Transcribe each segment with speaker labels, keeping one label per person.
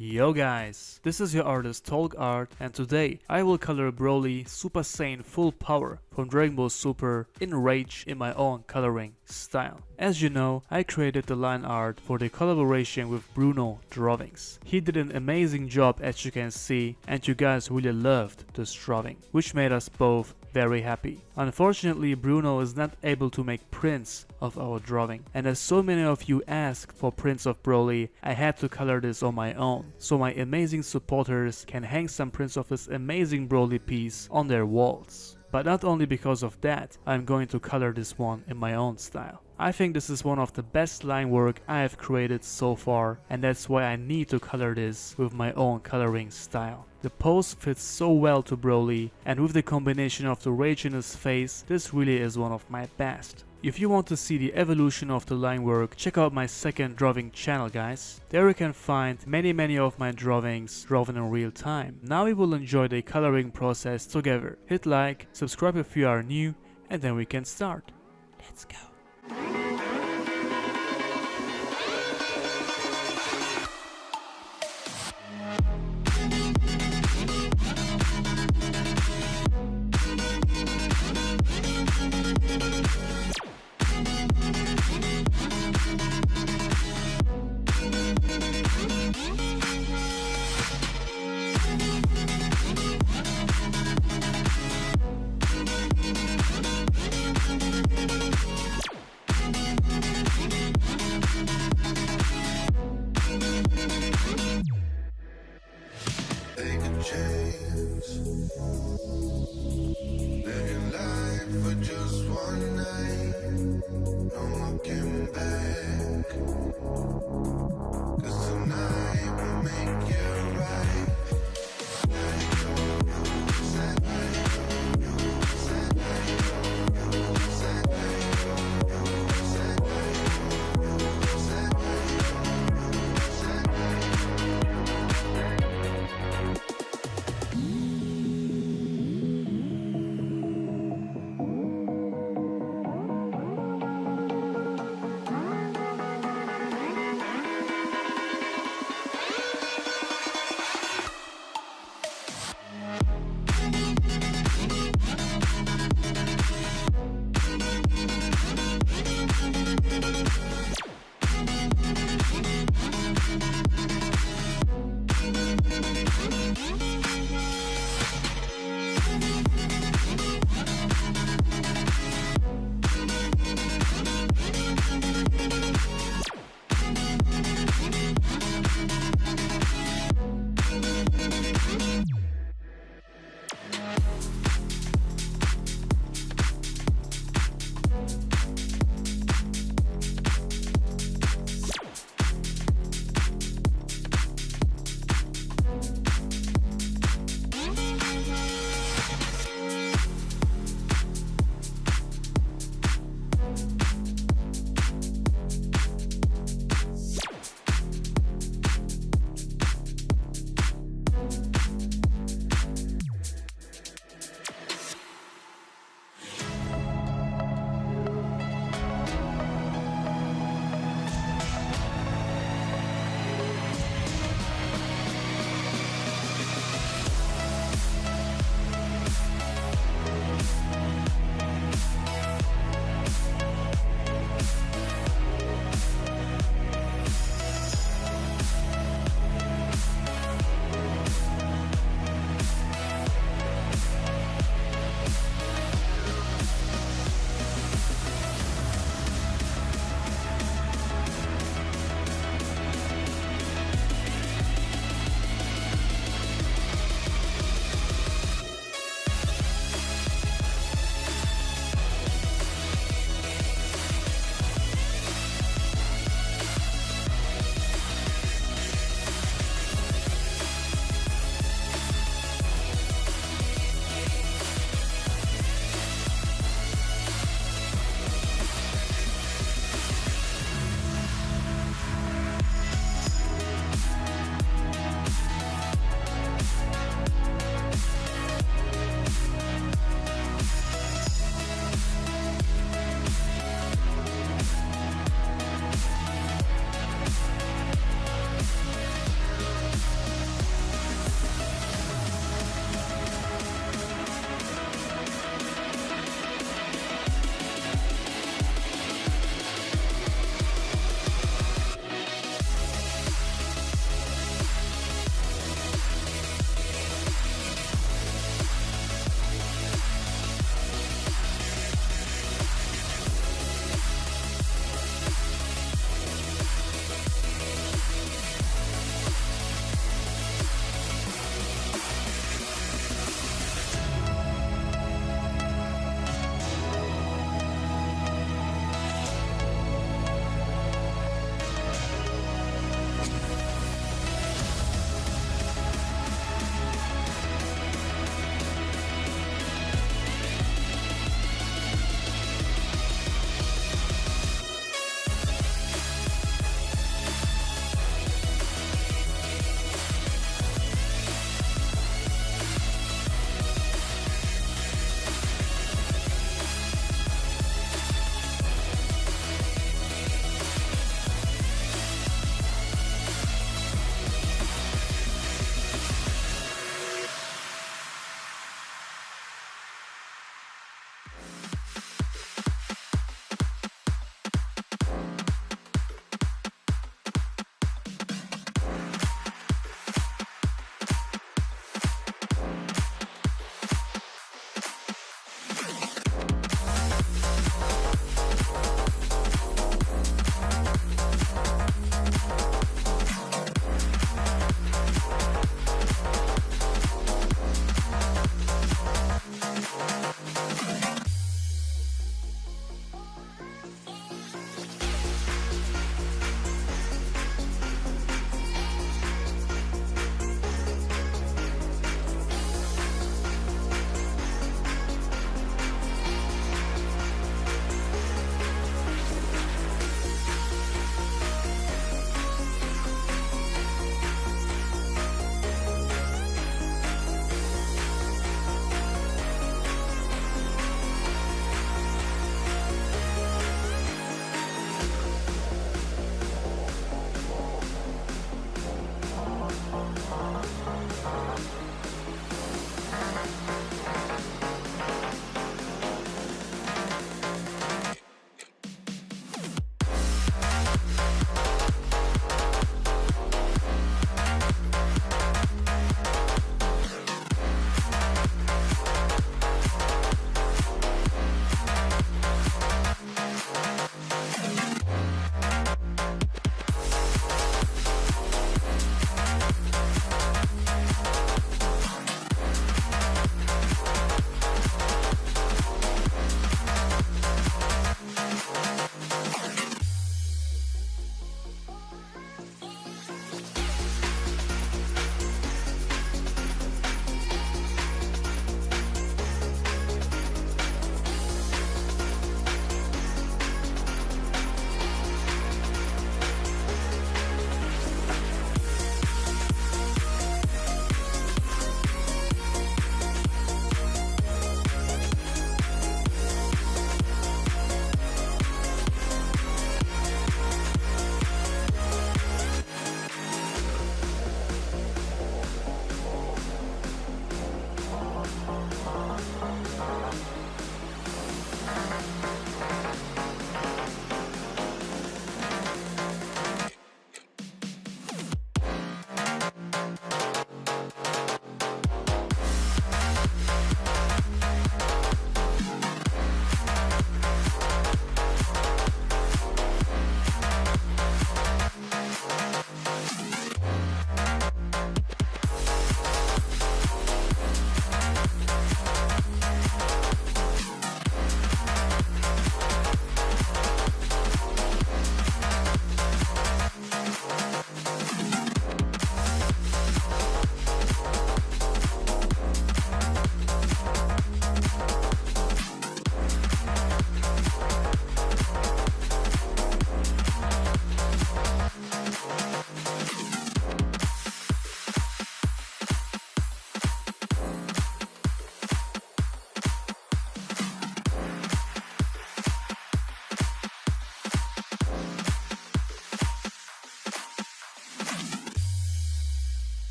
Speaker 1: Yo guys, this is your artist Tolg Art, and today I will color BROLY Super Saiyan Full Power from Dragon Ball Super in Rage in my own coloring style. As you know, I created the line art for the collaboration with BrunoDrawings. He did an amazing job, as you can see, and you guys really loved this drawing, which made us both very happy. Unfortunately, Bruno is not able to make prints of our drawing, and as so many of you asked for prints of BROLY, I had to color this on my own, so my amazing supporters can hang some prints of this amazing BROLY piece on their walls. But not only because of that, I'm going to color this one in my own style. I think this is one of the best line work I have created so far, and that's why I need to color this with my own coloring style. The pose fits so well to BROLY, and with the combination of the rage in his face, this really is one of my best. If you want to see the evolution of the line work, check out my second drawing channel guys. There you can find many of my drawings drawn in real time. Now we will enjoy the coloring process together. Hit like, subscribe if you are new, and then we can start. Let's go.
Speaker 2: Living life for just one night, no looking back. 'Cause tonight will make you right.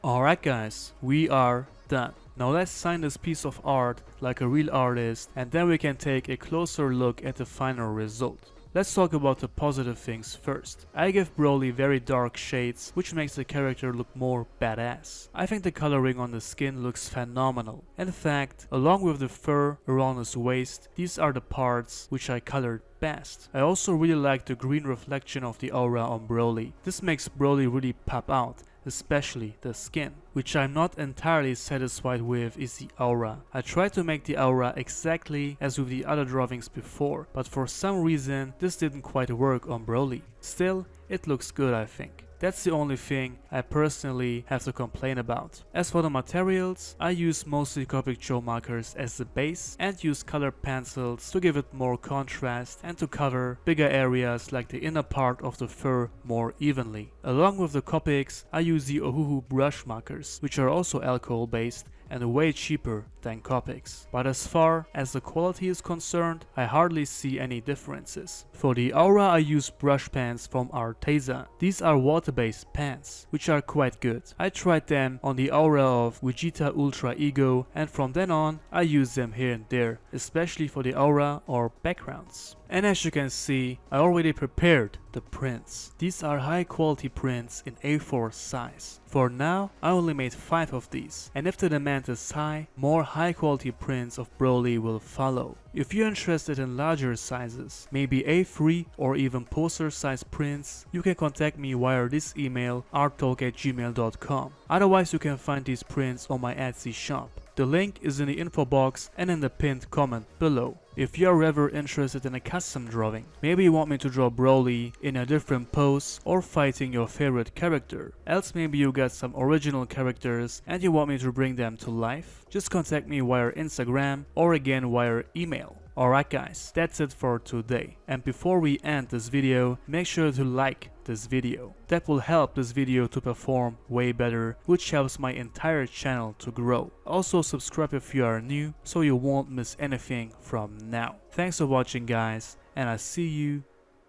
Speaker 1: Alright guys, we are done. Now let's sign this piece of art like a real artist, and then we can take a closer look at the final result. Let's talk about the positive things first. I give BROLY very dark shades, which makes the character look more badass. I think the coloring on the skin looks phenomenal. In fact, along with the fur around his waist, these are the parts which I colored best. I also really like the green reflection of the aura on BROLY. This makes BROLY really pop out, especially the skin. Which I'm not entirely satisfied with is the aura. I tried to make the aura exactly as with the other drawings before, but for some reason this didn't quite work on BROLY. Still, it looks good, I think. That's the only thing I personally have to complain about. As for the materials, I use mostly Copic Joe markers as the base and use colored pencils to give it more contrast and to cover bigger areas like the inner part of the fur more evenly. Along with the Copics, I use the Ohuhu brush markers, which are also alcohol based and way cheaper than Copics. But as far as the quality is concerned, I hardly see any differences. For the aura I use brush pens from Arteza. These are water-based pens, which are quite good. I tried them on the aura of Vegeta Ultra Ego, and from then on I use them here and there, especially for the aura or backgrounds. And as you can see, I already prepared the prints. These are high quality prints in A4 size. For now, I only made 5 of these, and if the demand is high, more high quality prints of BROLY will follow. If you're interested in larger sizes, maybe A3 or even poster size prints, you can contact me via this email arttolg@gmail.com. Otherwise you can find these prints on my Etsy shop. The link is in the info box and in the pinned comment below. If you are ever interested in a custom drawing, maybe you want me to draw BROLY in a different pose or fighting your favorite character, else maybe you got some original characters and you want me to bring them to life, just contact me via Instagram or again via email. Alright guys, that's it for today. And before we end this video, make sure to like this video. That will help this video to perform way better, which helps my entire channel to grow. Also subscribe if you are new, so you won't miss anything from now. Thanks for watching guys, and I'll see you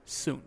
Speaker 1: soon.